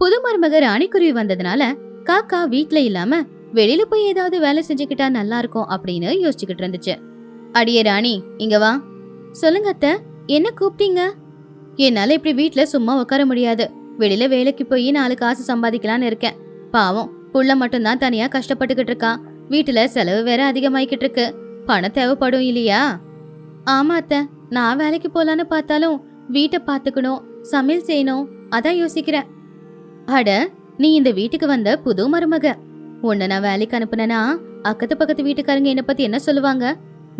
புது மருமக ராணிக்குருவி வந்ததுனால காக்கா வீட்ல இல்லாம வெளியில போய் ஏதாவது வேலை செஞ்சுக்கிட்டா நல்லா இருக்கும் அப்படின்னு யோசிச்சுக்கிட்டு இருந்துச்சு. அடியே ராணி, இங்க வா. சொல்லுங்க அத்தை, என்ன கூப்பிட்டீங்க? என்னால இப்படி வீட்ல சும்மா உட்கார முடியாது. வெளியில வேலைக்கு போய் 4 காசு சம்பாதிக்கலான்னு இருக்கேன். பாவம் புள்ள மட்டும்தான் தனியா கஷ்டப்பட்டுக்கிட்டு இருக்கான். வீட்டுல செலவு வேற அதிகமாயிக்கிட்டு இருக்கு. பணம் தேவைப்படும் இல்லையா? ஆமா அத்தை, நான் வேலைக்கு போலான்னு பார்த்தாலும் வீட்டை பாத்துக்கணும், சமையல் செய்யணும், அதான் யோசிக்கிறேன். அட, நீ இந்த வீட்டுக்கு வந்த புது மருமக. உன்னை நான் வேலைக்கு அனுப்புனேன்னா அக்கத்து பக்கத்து வீட்டுக்காரங்க என்ன பத்தி என்ன சொல்லுவாங்க?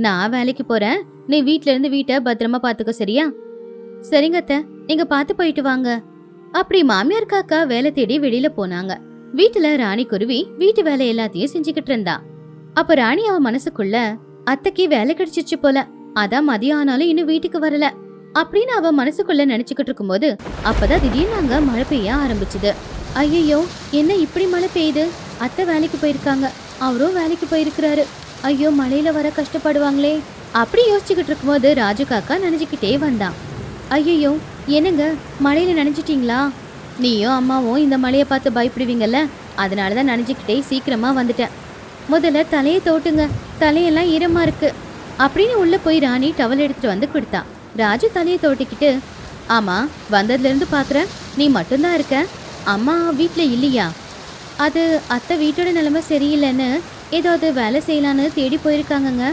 நான் வேலைக்கு போறேன், நீ வீட்ல இருந்து வீட்டை பத்திரமா பாத்துக்க, சரியா? சரிங்க அத்தை, நீங்க பாத்து போயிட்டு வாங்க. அப்படி மாமியார் காக்கா வேலை தேடி வெளியில போனாங்க. வீட்டுல ராணி குருவி வீட்டு வேலை எல்லாத்தையும் செஞ்சுக்கிட்டு இருந்தா. அப்ப ராணி அவ மனசுக்குள்ள, அத்தைக்கு வேலை கிடைச்சிச்சு போல, அதான் மதியம் ஆனாலும் இன்னும் வீட்டுக்கு வரல அப்படின்னு அவ மனசுக்குள்ள நினைச்சுக்கிட்டு இருக்கும்போது அப்பதான் திடீர்னு அங்க மழை பெய்ய ஆரம்பிச்சுது. ஐயோ, என்ன இப்படி மழை பெய்யுது? அத்தை வேலைக்கு போயிருக்காங்க, அவரும் வேலைக்கு போயிருக்கிறாரு. ஐயோ, மழையில வர கஷ்டப்படுவாங்களே. அப்படி யோசிச்சுக்கிட்டு இருக்கும்போது ராஜு காக்கா நினைச்சுக்கிட்டே வந்தான். ஐயோ, என்னங்க மழையில நினைச்சிட்டீங்களா? நீயும் அம்மாவும் இந்த மழையை பார்த்து பயப்படுவீங்கல்ல, அதனாலதான் நினைச்சுக்கிட்டே சீக்கிரமா வந்துட்டேன். முதல்ல தலையை தோட்டுங்க, தலையெல்லாம் ஈரமா இருக்கு அப்படின்னு உள்ள போய் ராணி டவல் எடுத்துட்டு வந்து கொடுத்தா. ராஜு தலையை தோட்டிக்கிட்டு, ஆமா, வந்ததுல இருந்து பாக்குறேன் நீ மட்டும்தான் இருக்க, அம்மா வீட்டுல இல்லையா? அது அத்தை வீட்டோட நிலைமை சரியில்லைன்னு ஏதாவது வேலை செய்யலான்னு தேடி போயிருக்காங்கங்க.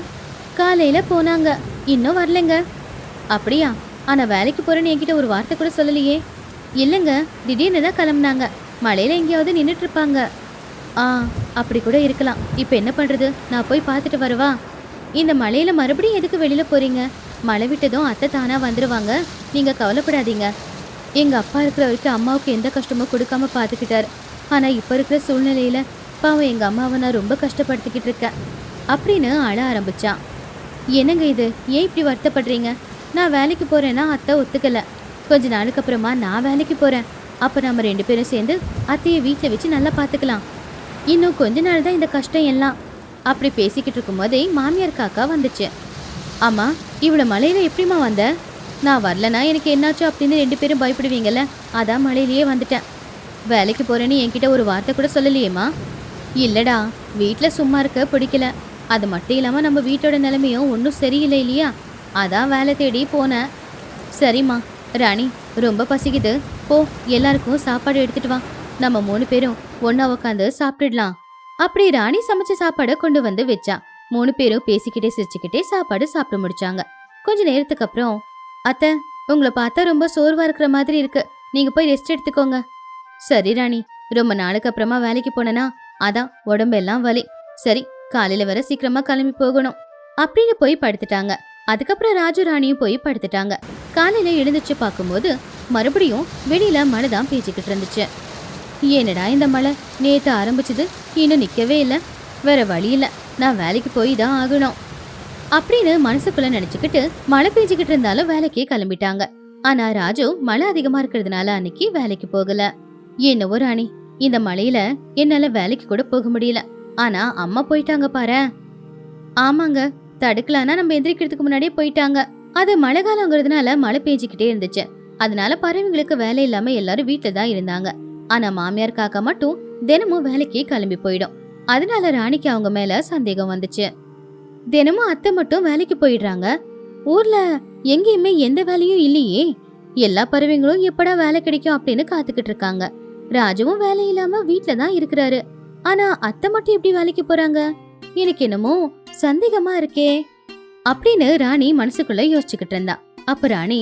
காலையில போனாங்க, இன்னும் வரலைங்க. அப்படியா? ஆனா வேலைக்கு போறேன்னு என்கிட்ட ஒரு வார்த்தை கூட சொல்லலையே. இல்லைங்க, திடீர்னு தான் கிளம்புனாங்க. மழையில எங்கேயாவது நின்றுட்டு இருப்பாங்க. அப்படி கூட இருக்கலாம். இப்ப என்ன பண்றது? நான் போய் பார்த்துட்டு வரவா? இந்த மழையில மறுபடியும் எதுக்கு வெளியில போறீங்க? மழை விட்டதும் அத்தை தானா வந்துருவாங்க, நீங்க கவலைப்படாதீங்க. எங்க அப்பா இருக்கிற வரைக்கும் அம்மாவுக்கு எந்த கஷ்டமும் கொடுக்காம பாத்துக்கிட்டாரு. ஆனா இப்ப இருக்கிற சூழ்நிலையில பாவம் எங்க அம்மாவை நான் ரொம்ப கஷ்டப்படுத்திக்கிட்டு இருக்கேன் அப்படின்னு அழ ஆரம்பிச்சான். என்னங்க இது, ஏன் இப்படி வருத்தப்படுறீங்க? நான் வேலைக்கு போறேன்னா அத்தை ஒத்துக்கல. கொஞ்ச நாளுக்கு அப்புறமா நான் வேலைக்கு போறேன். அப்ப நம்ம 2 பேரும் சேர்ந்து அத்தையை வீட்டுல வச்சு நல்லா பாத்துக்கலாம். இன்னும் கொஞ்ச நாள் தான் இந்த கஷ்டம் எல்லாம். அப்படி பேசிக்கிட்டு இருக்கும் போதே மாமியார் காக்கா வந்துச்சு. ஆமா, இவ்வளவு மழையில எப்படிமா வந்த? நான் வரலனா எனக்கு என்னாச்சு அப்படின்னு 2 பேரும் பயப்படுவீங்கல்ல, அதான் மழையிலேயே வந்துட்டேன். வேலைக்கு போறேன்னு என்கிட்ட ஒரு வார்த்தை கூட சொல்லலையேம்மா. இல்லடா, வீட்டுல சும்மா இருக்க பிடிக்கல. அது மட்டும் இல்லாம நம்ம வீட்டோட நிலைமையும் ஒன்றும் சரியில்லை இல்லையா, அதான் வேலை தேடி போனேன். சரிம்மா. ராணி, ரொம்ப பசிக்குது, போ எல்லாருக்கும் சாப்பாடு எடுத்துட்டு வா, நம்ம 3 பேரும் ஒன்னா உட்காந்து சாப்பிட்டுடலாம். அப்படி ராணி சமைச்ச சாப்பாடை கொண்டு வந்து வச்சா. 3 பேரும் பேசிக்கிட்டே சிரிச்சுக்கிட்டே சாப்பாடு சாப்பிட்டு முடிச்சாங்க. கொஞ்ச நேரத்துக்கு அப்புறம், அத்தை, உங்களை பார்த்தா ரொம்ப சோர்வா இருக்கிற மாதிரி இருக்கு, நீங்க போய் ரெஸ்ட் எடுத்துக்கோங்க. சரி ராணி, ரொம்ப நாளுக்கு அப்புறமா வேலைக்கு போனேனா அதான் உடம்பெல்லாம் வலி. சரி, காலையில வர சீக்கிரமா கிளம்பி போகணும் அப்படின்னு போய் படுத்துட்டாங்க. அதுக்கப்புறம் ராஜு ராணியும் போய் படுத்துட்டாங்க. காலையில எழுந்துச்சு பார்க்கும்போது மறுபடியும் வெளியில மழை தான் பேசிக்கிட்டு இருந்துச்சு. என்னடா இந்த மழை, நேத்து ஆரம்பிச்சது இன்னும் நிக்கவே இல்லை, வேற வழி இல்லை, நான் வேலைக்கு போய் தான் ஆகணும் அப்படின்னு மனசுக்குள்ள நினைச்சுக்கிட்டு மழை பெஞ்சுக்கிட்டு இருந்தாலும் வேலைக்கே கிளம்பிட்டாங்க. ஆனா ராஜு மழை அதிகமா இருக்கிறதுனால அன்னைக்கு வேலைக்கு போகல. என்னவோ ராணி, இந்த மழையில என்னால வேலைக்கு கூட போக முடியல. ஆனா அம்மா போயிட்டாங்க பாரு. ஆமாங்க, தடுக்கலானா நம்ம எந்திரிக்கிறதுக்கு முன்னாடியே போயிட்டாங்க. அது மழை காலங்கிறதுனால மழை பெஞ்சுக்கிட்டே இருந்துச்சு. அதனால பறவைங்களுக்கு வேலை இல்லாம எல்லாரும் வீட்டுல தான் இருந்தாங்க. ஆனா மாமியார் காக்கா மட்டும் தினமும் வேலைக்கு கிளம்பி போயிடும். அதனால ராணிக்கு அவங்க மேல சந்தேகம் வந்துச்சு. தினமும் அத்தை மட்டும் வேலைக்கு போயிடுறாங்க, ஊர்ல எங்கேயுமே எந்த வேலையும் இல்லையே, எல்லா பறவைங்களும் எப்படா வேலை கிடைக்கும் அப்படின்னு காத்துக்கிட்டு இருக்காங்க. ராஜுவும் வேலை இல்லாம வீட்டுல தான் இருக்கிறாரு. ஆனா அத்தை மட்டும் எப்படி வேலைக்கு போறாங்க? எனக்கு என்னமோ சந்தேகமா இருக்கே அப்படின்னு ராணி மனசுக்குள்ள யோசிச்சுக்கிட்டு இருந்தா. அப்ப ராணி,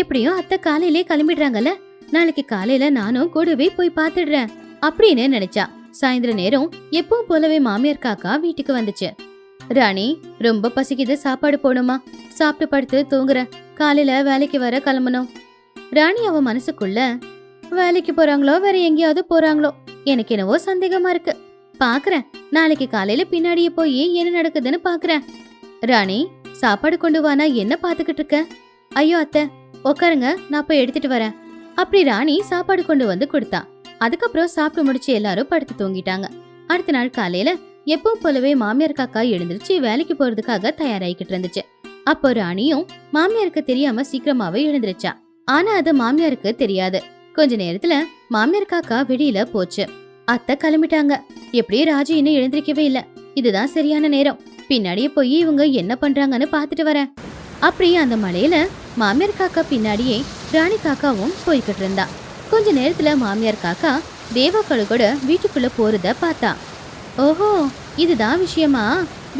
எப்படியும் அத்தை காலையிலே கிளம்பிடுறாங்கல்ல, நாளைக்கு காலையில நானும் கூடவே போய் பாத்துடுறேன் அப்படின்னு நினைச்சா. சாயந்தர நேரம் எப்பவும் போலவே மாமியார் காக்கா வீட்டுக்கு வந்துச்சு. ராணி, ரொம்ப பசிக்குது, சாப்பாடு போடுமா, சாப்பிட்டு படுத்து தூங்குற, காலையில வேலைக்கு வர கிளம்பணும். ராணி அவ மனசுக்குள்ள, வேலைக்கு போறாங்களோ வேற எங்கேயாவது போறாங்களோ, எனக்கு என்னவோ சந்தேகமா இருக்கு, பாக்குறேன், நாளைக்கு காலையில பின்னாடியே போய் என்ன நடக்குதுன்னு பாக்குறேன். ராணி, சாப்பாடு கொண்டு வானா என்ன பாத்துக்கிட்டு இருக்க? ஐயோ அத்தை, உட்காருங்க, நான் போய் எடுத்துட்டு வரேன். அப்படி ராணி சாப்பாடு கொண்டு வந்து கொடுத்தா. அதுக்கப்புறம் சாப்பிட்டு முடிச்சு எல்லாரும் படுத்து தூங்கிட்டாங்க. அடுத்த நாள் காலையில எப்பவும் போலவே மாமியார் காக்கா எழுந்திருச்சு வேலைக்கு போறதுக்காக தயாராகிக்கிட்டு இருந்துச்சு. அப்போ ராணியும் மாமியாருக்கு தெரியாம சீக்கிரமாவே எழுந்திருச்சா. ஆனா அது மாமியாருக்கு தெரியாது. கொஞ்ச நேரத்துல மாமியார் காக்கா வெளியில போச்சு. அத்தை கிளம்பிட்டாங்க. எப்படியே ராஜு இன்னும் எழுந்திருக்கவே இல்ல. இதுதான் சரியான நேரம். பின்னாடியே போய் இவங்க என்ன பண்றாங்கன்னு பாத்துட்டு வரேன். அப்படியே அந்த மலையில மாமியார் காக்கா பின்னாடியே ராணி காக்காவும் போய்கிட்டு இருந்தா. கொஞ்ச நேரத்துல மாமியார் காக்கா தேவா கழுகோட வீட்டுக்குள்ள போறத பார்த்தா. ஓஹோ, இதுதான் விஷயமா?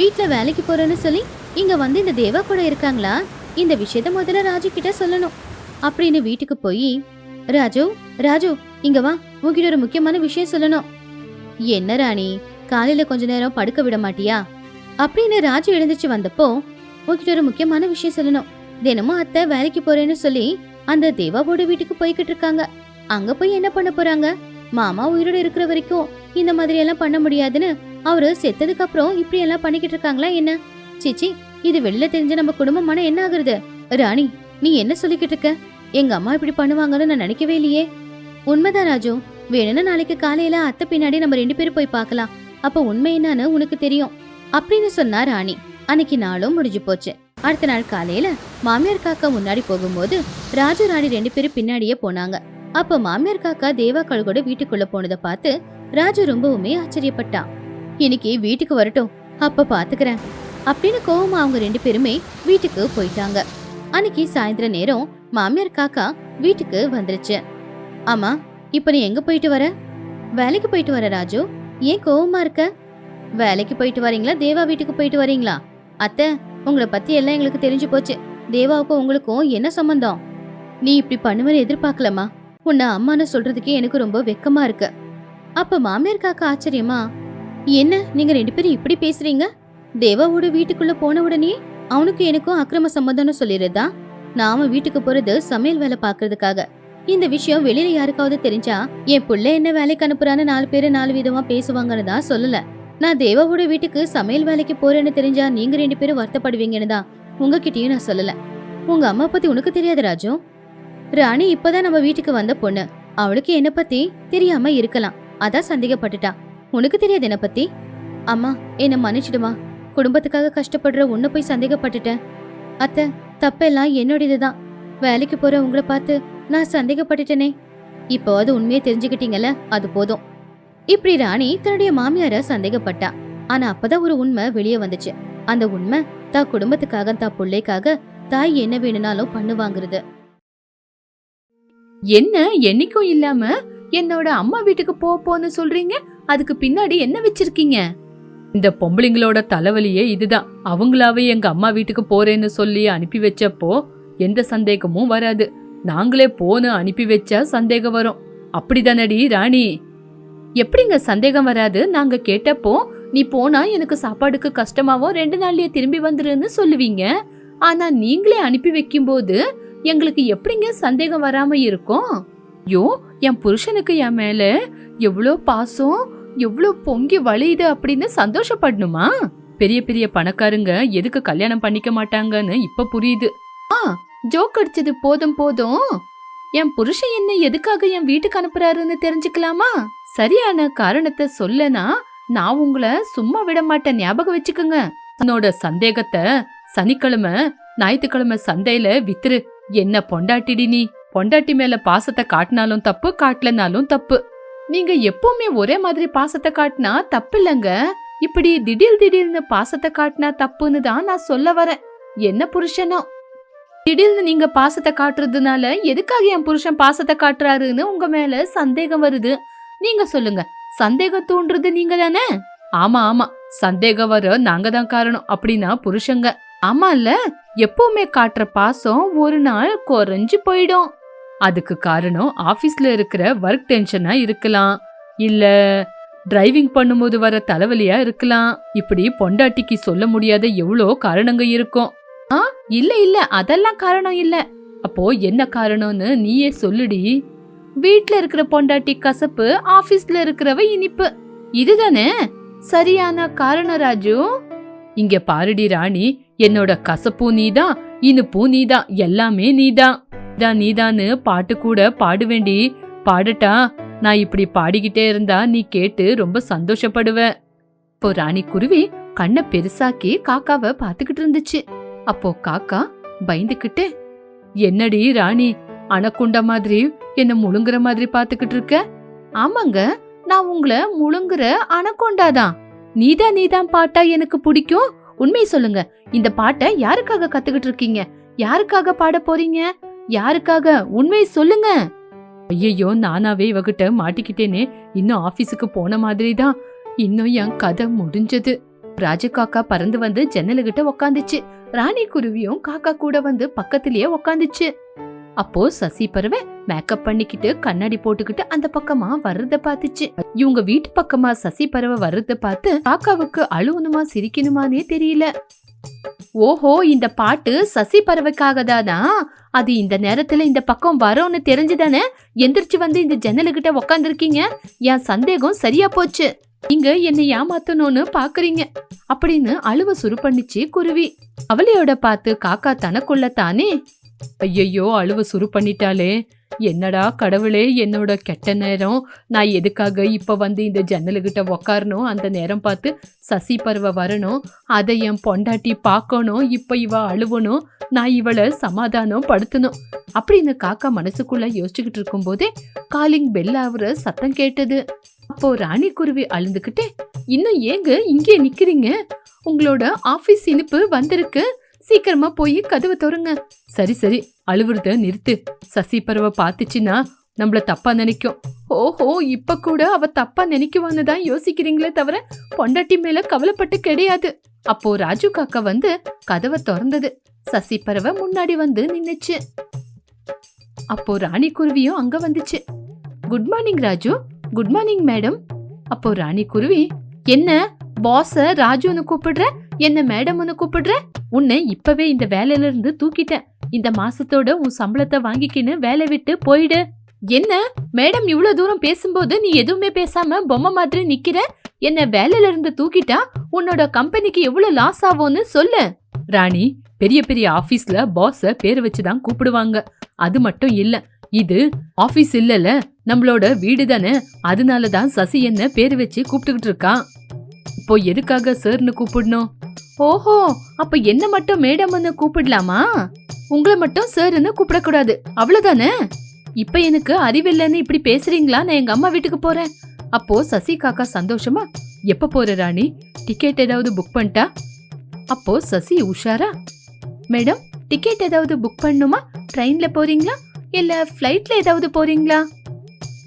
வீட்டுல வேலைக்கு போறேன்னு சொல்லி இங்க வந்து இந்த தேவா கூட இருக்காங்களா? இந்த விஷயத்த முதல்ல ராஜு கிட்ட சொல்லணும் அப்படின்னு வீட்டுக்கு போய், ராஜு ராஜு இங்க வா, உன்கிட்ட ஒரு முக்கியமான விஷயம் சொல்லணும். என்ன ராணி, காலையில கொஞ்ச நேரம் படுக்க விட மாட்டியா அப்படின்னு ராஜு எழுந்துச்சு வந்தப்போ, உன்கிட்ட ஒரு முக்கியமான விஷயம் சொல்லணும். தினமும் அத்தை வேலைக்கு போறேன்னு சொல்லி அந்த தேவாவோட வீட்டுக்கு போய்கிட்டு இருக்காங்க. அங்க போய் என்ன பண்ண போறாங்க? மாமா உயிரோட இருக்கிற வரைக்கும் இந்த மாதிரி எல்லாம் பண்ண முடியாதுன்னு அவரு செத்ததுக்கு அப்புறம் இப்படி எல்லாம் பண்ணிக்கிட்டு இருக்காங்களா என்ன? சிச்சி, இது வெளில தெரிஞ்ச நம்ம குடும்பம் மன என்ன ஆகுறது? ராணி, நீ என்ன சொல்லிக்கிட்டு இருக்க? எங்க அம்மா இப்படி பண்ணுவாங்கன்னு நான் நினைக்கவே இல்லையே. உண்மைதான் ராஜு. வேணும்னா நாளைக்கு காலையில அத்தை பின்னாடி நம்ம 2 பேரும் போய் பார்க்கலாம். அப்ப உண்மை என்னன்னு உனக்கு தெரியும் அப்படின்னு சொன்னா ராணி. அன்னைக்கு நாளும் முடிஞ்சு போச்சு. அடுத்த நாள் காலையில மாமியார் காக்கா முன்னாடி போகும்போது ராஜு ராணி 2 பேரும் பின்னாடியே போனாங்க. அப்ப மாமியார் காக்கா தேவா கழுகோட வீட்டுக்குள்ள போனதை பார்த்து ராஜு ரொம்பவுமே ஆச்சரியப்பட்டான். இன்னைக்கு வீட்டுக்கு வரட்டும், அப்ப பாத்துக்கிறேன் அப்படின்னு கோவமா அவங்க 2 பேருமே வீட்டுக்கு போயிட்டாங்க. அன்னைக்கு சாயந்தர நேரம் மாமியார் காக்கா வீட்டுக்கு வந்துருச்சு. ஆமா, இப்ப நீ எங்க போயிட்டு வர? வேலைக்கு போயிட்டு வர ராஜு. ஏன் கோவமா இருக்க? வேலைக்கு போயிட்டு வரீங்களா, தேவா வீட்டுக்கு போயிட்டு வரீங்களா? அத்தை, உங்களை பத்தி எல்லாம் எங்களுக்கு தெரிஞ்சு போச்சு. தேவாவுக்கும் உங்களுக்கும் என்ன சம்பந்தம்? நீ இப்படி பண்ணுவேன்னு எதிர்பார்க்கலமா. உன்னை அம்மான்னு சொல்றதுக்கே எனக்கு ரொம்ப வெக்கமா இருக்கு. அப்ப மாமியார் காக்கா ஆச்சரியமா, என்ன நீங்க 2 பேரும் இப்படி பேசுறீங்க? தேவாவோட வீட்டுக்குள்ள போன உடனே அவனுக்கு எனக்கும் அக்கிரம சம்பந்தம்னு சொல்லிடுறதா? நாம வீட்டுக்கு போறது சமையல் வேலை பாக்குறதுக்காக. இந்த விஷயம் வெளியில யாருக்காவது தெரிஞ்சா என் புள்ள என்ன வேலைக்கு அனுப்புறான்னு 4 பேரு 4 விதமா பேசுவாங்கன்னு தான் சொல்லல. நான் தேவாவோட வீட்டுக்கு சமையல் வேலைக்கு போறேன்னு தெரிஞ்சா நீங்க 2 பேரும் வருத்தப்படுவீங்கன்னு தான் உங்ககிட்டயும் நான் சொல்லல. உங்க அம்மா பத்தி உனக்கு தெரியாது ராஜு. ராணி இப்பதான் நம்ம வீட்டுக்கு வந்த பொண்ணு. அவளுக்கு என்ன பத்தி தெரியாம இருக்கலாம், அதான் சந்தேகப்பட்டுட்டா. உனக்கு தெரியாது என்ன பத்தி? அம்மா, என்ன மன்னிச்சிடுமா. குடும்பத்துக்காக கஷ்டப்படுற உன்னை போய் சந்தேகப்பட்டுட்டேன். அத்தை, தப்பெல்லாம் என்னோடதுதான். வேலைக்கு போற உங்களை பார்த்து நான் சந்தேகப்பட்டுட்டேனே. இப்போ அது உண்மையை தெரிஞ்சுக்கிட்டீங்கல்ல, அது போதும். இப்படி ராணி தன்னுடைய மாமியார சந்தேகப்பட்டா. ஆனா அப்பதான் ஒரு உண்மை வெளியே வந்துச்சு. அந்த உண்மை தா குடும்பத்துக்காக, தா பிள்ளைக்காக தாய் என்ன வேணும்னாலும் பண்ணுவாங்கிறது. என்ன என்னைக்கும் இல்லாம என்னோட அம்மா வீட்டுக்கு போன்னு சொல்றீங்க? அதுக்கு பின்னாடி என்ன வச்சிருக்கீங்க? இந்த பொம்பளைங்களோட தலைவலியே இதுதான். அவங்களாவே எங்க அம்மா வீட்டுக்கு போறேன்னு சொல்லி அனுப்பி வச்சப்போ எந்த சந்தேகமும் வராது. நாங்களே போன்னு அனுப்பி வச்சா சந்தேகம் வரும். அப்படிதானடி ராணி? எப்படிங்க சந்தேகம் வராது? நாங்க கேட்டப்போ நீ போனா எனக்கு சாப்பாடுக்கு கஷ்டமாவும் 2 நாள்லயே திரும்பி வந்துருன்னு சொல்லுவீங்க. ஆனா நீங்களே அனுப்பி வைக்கும் போது எங்களுக்கு எப்படிங்க சந்தேகம் வராம இருக்கும்? ஐயோ, என் புருஷனுக்கு என் மேல எவ்வளோ பாசம், எவ்வளோ பொங்கி வழியுது அப்படின்னு சந்தோஷப்படணுமா? பெரிய பெரிய பணக்காரங்க எதுக்கு கல்யாணம் பண்ணிக்க மாட்டாங்கன்னு இப்ப புரியுது. ஜோக் அடிச்சது போதும் போதும். என் புருஷன் என்ன எதுக்காக என் வீட்டுக்கு அனுப்புறாருன்னு தெரிஞ்சுக்கலாமா? சரியான காரணத்தை சொல்லனா நான் உங்களை சும்மா விட மாட்டேன், ஞாபகம் வச்சுக்கோங்க. உன்னோட சந்தேகத்தை சனிக்கிழமை ஞாயிற்றுக்கிழமை சந்தையில வித்துரு. என்ன பொண்டாட்டிடி நீ? பொண்டாட்டி மேல பாசத்தை காட்டினாலும் தப்பு, காட்டலனாலும் தப்பு. நீங்க எப்பவுமே ஒரே மாதிரி பாசத்தை காட்டினா தப்பு இல்லங்க. இப்படி திடீர்னு பாசத்தை காட்டினா தப்புன்னு தான் நான் சொல்ல வரேன். என்ன புருஷனோ திடீர்னு நீங்க பாசத்தை காட்டுறதுனால எதுக்காக என் புருஷன் பாசத்தை காட்டுறாருன்னு உங்க மேல சந்தேகம் வருது. நீங்க சொல்லுங்க, சந்தேகம் தூண்டுறது நீங்க தானே? ஆமா, சந்தேகம் வர நாங்க தான் காரணம் அப்படின்னா புருஷங்க. ஆமா இல்ல, எப்பவுமே காட்டுற பாசம் ஒரு நாள் குறைஞ்சு போயிடும். அதுக்கு காரணம் ஆபீஸ்ல இருக்கிற ஒர்க் டென்ஷனா இருக்கலாம், இல்ல டிரைவிங் பண்ணும்போது வர தலைவலியா இருக்கலாம். இப்படி பொண்டாட்டிக்கு சொல்ல முடியாத எவ்வளோ காரணங்க இருக்கும். இல்ல அதெல்லாம் காரணம் இல்ல. அப்போ என்ன காரணம்னு நீயே சொல்லுடி. வீட்ல இருக்கிற பொண்டாட்டி கசப்பு, ஆபீஸ்ல இருக்கிறவ இனிப்பு. இதுதானே சரியான காரணம் ராஜு. இங்க பாருடி ராணி, என்னோட கசப்பு நீதான், இனிப்பு நீதான், எல்லாமே நீதான். நீதான்னு பாட்டு கூட பாடுவேண்டி. பாடட்டா? நான் இப்படி பாடிக்கிட்டே இருந்தா நீ கேட்டு ரொம்ப சந்தோஷப்படுவ. இப்போ ராணி குருவி கண்ணை பெருசாக்கி காக்காவை பாத்துக்கிட்டு இருந்துச்சு. அப்போ காக்கா பயந்துகிட்டு, என்னடி ராணி, அனக்குண்ட மாதிரி என்ன முழுங்குற மாதிரி பாத்துக்கிட்டு இருக்க? ஆமாங்க, நான் உங்களை முழுங்குற அனக்கொண்டாதான். நீதான் பாட்டா எனக்கு பிடிக்கும். உண்மை சொல்லுங்க, இந்த பாட்டை யாருக்காக கத்துக்கிட்டு இருக்கீங்க? யாருக்காக பாட போறீங்க? யாருக்காக? உண்மை சொல்லுங்க. ஐயோ, நானாவே இவகிட்ட மாட்டிக்கிட்டேனே. இன்னும் ஆபீஸுக்கு போன மாதிரி தான். இன்னும் என் கதை முடிஞ்சது. ராஜு காக்கா பறந்து வந்து ஜன்னலுகிட்ட உக்காந்துச்சு. ராணி குருவியும் காக்கா கூட வந்து பக்கத்திலேயே உக்காந்துச்சு. அப்போ சசி பறவை மேக்கப் பண்ணிக்கிட்டு கண்ணாடி போட்டுக்கிட்டு அந்த பக்கமா வர்றத பாத்துச்சு. இவங்க வீட்டு பக்கமா சசி பறவை வர்றத பார்த்து காக்காவுக்கு அழுவணுமா சிரிக்கணுமானே தெரியல. ஓஹோ, இந்த பாட்டு சசி பறவைக்காக தான். அது இந்த நேரத்துல இந்த பக்கம் வரோன்னு தெரிஞ்சுதானே எந்திரிச்சு வந்து இந்த ஜன்னலுகிட்ட உக்காந்துருக்கீங்க. என் சந்தேகம் சரியா போச்சு. நீங்க என்னை ஏமாத்தணும்னு பாக்குறீங்க அப்படின்னு அழுவ சுரு பண்ணிச்சு குருவி. அவளையோட பார்த்து காக்கா தனக்குள்ள தானே, ஐயோ அழுவ சுரு பண்ணிட்டாலே, என்னடா கடவுளே, என்னோட கெட்ட நேரம். நான் எதுக்காக இப்ப வந்து இந்த ஜன்னலுகிட்ட உக்காரணும்? அந்த நேரம் பார்த்து சசி பறவை வரணும், அதை என் பொண்டாட்டி பார்க்கணும். இப்ப இவ அழுவணும், நான் இவளை சமாதானம் படுத்தணும் அப்படின்னு காக்கா மனசுக்குள்ள யோசிச்சுக்கிட்டு இருக்கும் போதே காலிங் பெல் ஆகுற சத்தம் கேட்டது. அப்போ ராணி குருவி அழுந்துகிட்டே, இன்னும் ஏங்க இங்கே நிக்கிறீங்க? உங்களோட ஆபீஸ் இனிப்பு வந்திருக்கு, சீக்கிரமா போய் கதவை திறங்க. சரி சரி, அழுவுறத நிறுத்து. சசி பறவை பாத்துச்சுன்னா நம்மள தப்பா நினைக்கும். ஓஹோ, இப்ப கூட அவ தப்பா நினைக்குவான்னு தான் யோசிக்கிறீங்களே தவிர பொண்டாட்டி மேல கவலைப்பட்டு கிடையாது. அப்போ ராஜு காக்கா வந்து கதவை திறந்தது. சசி பறவை முன்னாடி வந்து நின்னுச்சு. அப்போ ராணி குருவியும் அங்க வந்துச்சு. Good morning Raju. Good morning madam. அப்போ ராணி குருவி, என்ன பாஸ ராஜுன்னு கூப்பிடுற, என்ன மேடம்னு கூப்பிடுற? உன்னை இப்பவே இந்த வேலையில இருந்து தூக்கிட்டேன். இந்த மாசத்தோட உன் சம்பளத்தை வாங்கிக்கின்னு வேலை விட்டு போயிடு. என்ன மேடம், இவ்வளவு தூரம் பேசும்போது நீ எதுவுமே பேசாம பொம்மை மாதிரி நிக்கிற? என்ன வேலையில இருந்து தூக்கிட்டா உன்னோட கம்பெனிக்கு எவ்வளவு லாஸ் ஆகும்னு சொல்லு. ராணி, பெரிய பெரிய ஆபீஸ்ல பாஸ பேர் வச்சுதான் கூப்பிடுவாங்க. அது மட்டும் இல்ல, இது ஆபீஸ் இல்லல, நம்மளோட வீடு தானே. அதனாலதான் சசி என்ன பேர் வச்சு கூப்பிட்டுக்கிட்டு இருக்கான். இப்போ எதுக்காக சார்னு கூப்பிடணும்? ஓஹோ, அப்ப என்ன மட்டும் மேடம்னு கூப்பிடலாமா? உங்களை மட்டும் சார்னு கூப்பிடக்கூடாது, அவ்வளவுதானே? இப்ப எனக்கு அறிவில்லைன்னு இப்படி பேசுறீங்களா? நான் எங்க அம்மா வீட்டுக்கு போறேன். அப்போ சசி காக்கா சந்தோஷமா, எப்ப போற ராணி? டிக்கெட் ஏதாவது புக் பண்ணிட்டா? அப்போ சசி உஷாரா, மேடம் டிக்கெட் ஏதாவது புக் பண்ணுமா? ட்ரெயின்ல போறீங்களா இல்ல ஃபிளைட்ல ஏதாவது போறீங்களா?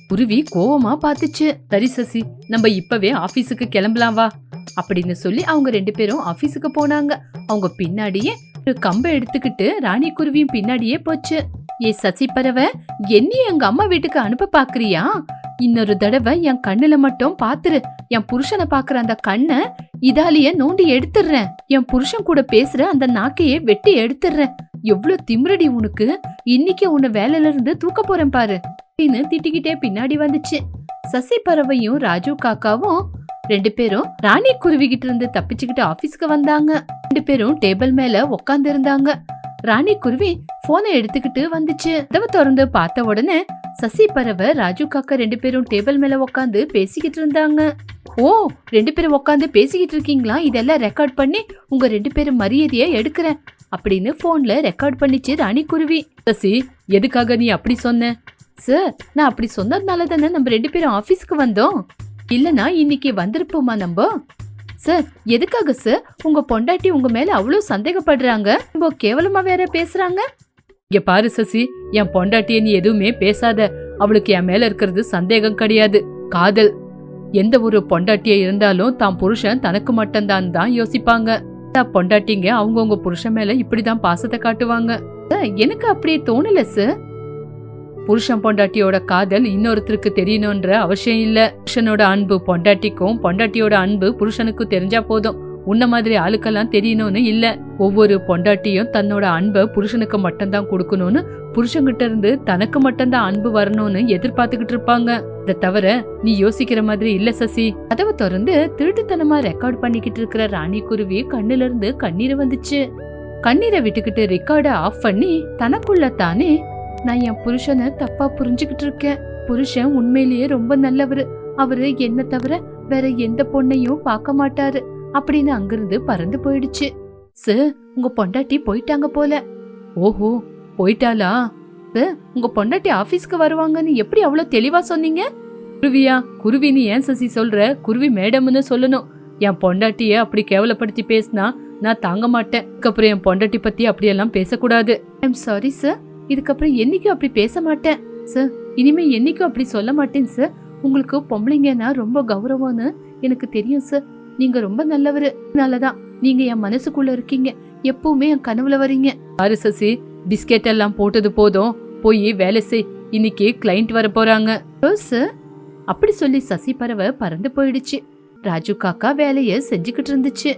குருவி கோவமா பாத்துச்சு. சரி சசி, நம்ம இப்பவே ஆபீஸுக்கு கிளம்பலாம் வா அப்படின்னு சொல்லி அவங்க 2 பேரும் ஆபீஸுக்கு போனாங்க. அவங்க பின்னாடியே ஒரு கம்பை எடுத்துக்கிட்டு ராணி குருவியும் பின்னாடியே போச்சு. ஏ சசி பறவை, என்னையும் எங்க அம்மா வீட்டுக்கு அனுப்ப பாக்குறியா? இன்னொரு தடவை என் கண்ணுல மட்டும் பாத்துரு. என் புருஷனை பாக்குற அந்த கண்ணை இதாலேயே நோண்டி எடுத்துடுறேன். என் புருஷன் கூட பேசுற அந்த நாக்கையே வெட்டி எடுத்துடுறேன். எவ்வளவு திமிரடி உனக்கு! இன்னைக்கு உன்னை வேலையில இருந்து தூக்க போறேன் பாரு அப்படின்னு திட்டிக்கிட்டே பின்னாடி வந்துச்சு. சசி பறவையும் ராஜு காக்காவும் 2 பேரும் ராணி குருவி கிட்ட இருந்து தப்பிச்சுக்கிட்டு ஆபீஸ்க்கு வந்தாங்க. 2 பேரும் டேபிள் மேல உக்காந்து இருந்தாங்க. ராணி குருவி போனை எடுத்துக்கிட்டு வந்துச்சு. கதவை திறந்து பார்த்த உடனே சசி பறவை ராஜு காக்கா 2 பேரும் டேபிள் மேல உக்காந்து பேசிக்கிட்டு இருந்தாங்க. ஓ, 2 பேரும் உக்காந்து பேசிக்கிட்டு இருக்கீங்களா? இதெல்லாம் ரெக்கார்ட் பண்ணி உங்க 2 பேரும் மரியாதையை எடுக்கிறேன் அப்படின்னு போன்ல ரெக்கார்ட் பண்ணிச்சு ராணி குருவி. சசி, எதுக்காக நீ அப்படி சொன்ன? சார், நான் அப்படி சொன்னதுனால தானே நம்ம 2 பேரும் ஆபீஸ்க்கு வந்தோம். இல்லனா இன்னைக்கு வந்திருப்போமா நம்ம? சார், எதுக்காக சார் உங்க பொண்டாட்டி உங்க மேல அவ்வளவு சந்தேகப்படுறாங்க? ரொம்ப கேவலமா வேற பேசுறாங்க. இங்க பாரு சசி, என் பொண்டாட்டிய நீ எதுவுமே பேசாத. அவளுக்கு என் மேல இருக்கிறது சந்தேகம் கிடையாது, காதல். எந்த ஒரு பொண்டாட்டிய இருந்தாலும் தான் புருஷன் தனக்கு மட்டும்தான் தான் யோசிப்பாங்க. பொண்டாட்டிங்க அவங்கவுங்க புருஷன் மேல இப்படிதான் பாசத்தை காட்டுவாங்க. எனக்கு அப்படியே தோணல சார். புருஷன் பொண்டாட்டியோட காதல் இன்னொருத்தருக்கு தெரியணும்ன்ற அவசியம் இல்ல. புருஷனோட அன்பு பொண்டாட்டிக்கும், பொண்டாட்டியோட அன்பு புருஷனுக்கும் தெரிஞ்சா போதும். உன்ன மாதிரி ஆளுக்கெல்லாம் தெரியணும்னு இல்ல. ஒவ்வொரு பொண்டாட்டியும் தன்னோட அன்பை புருஷனுக்கு மட்டும்தான் கொடுக்கணும்னு, புருஷன்கிட்ட இருந்து தனக்கு மட்டும்தான் அன்பு வரணும்னு எதிர்பார்த்துக்கிட்டு இருப்பாங்க. இதை தவிர நீ யோசிக்கிற மாதிரி இல்ல சசி. கதவை திறந்து திருட்டுத்தனமா ரெக்கார்ட் பண்ணிக்கிட்டு இருக்கிற ராணி குருவி கண்ணுல இருந்து கண்ணீர் வந்துச்சு. கண்ணீரை விட்டுக்கிட்டு ரெக்கார்ட ஆஃப் பண்ணி தனக்குள்ள தானே, நான் என் புருஷனை தப்பா புரிஞ்சுக்கிட்டு இருக்கேன். புருஷன் உண்மையிலேயே ரொம்ப நல்லவரு. அவரு என்ன தவிர வேற எந்த பொண்ணையும் பார்க்க மாட்டாரு அப்படின்னு அங்கிருந்து பறந்து போயிடுச்சு. சார், உங்க பொண்டாட்டி போயிட்டாங்க போல. ஓஹோ, போயிட்டாளா? உங்க பொண்டாட்டி ஆபீஸ்க்கு வருவாங்கன்னு எப்படி அவ்வளவு தெளிவா சொன்னீங்க? குருவியா? குருவின்னு ஏன் சசி சொல்ற? குருவி மேடம்னு சொல்லணும். என் பொண்டாட்டிய அப்படி கேவலப்படுத்தி பேசினா நான் தாங்க மாட்டேன். அதுக்கப்புறம் என் பொண்டாட்டி பத்தி அப்படியெல்லாம் பேசக்கூடாது. I'm sorry sir. இதுக்கப்புறம் என்னைக்கும் அப்படி பேச மாட்டேன் சார். இனிமே என்னைக்கும் அப்படி சொல்ல மாட்டேன் சார். உங்களுக்கு பொம்பளைங்கன்னா ரொம்ப கௌரவம்னு எனக்கு தெரியும் சார். நீங்க ரொம்ப நல்லவரு. அதனாலதான் நீங்க என் மனசுக்குள்ள இருக்கீங்க. எப்பவுமே என் கனவுல வரீங்க. பாரு சசி, பிஸ்கெட் எல்லாம் போட்டது போதும், போய் வேலை செய். இன்னைக்கு கிளைண்ட் வர போறாங்க சார். அப்படி சொல்லி சசி பறவை பறந்து போயிடுச்சு. ராஜு காக்கா வேலைய செஞ்சுக்கிட்டு இருந்துச்சு.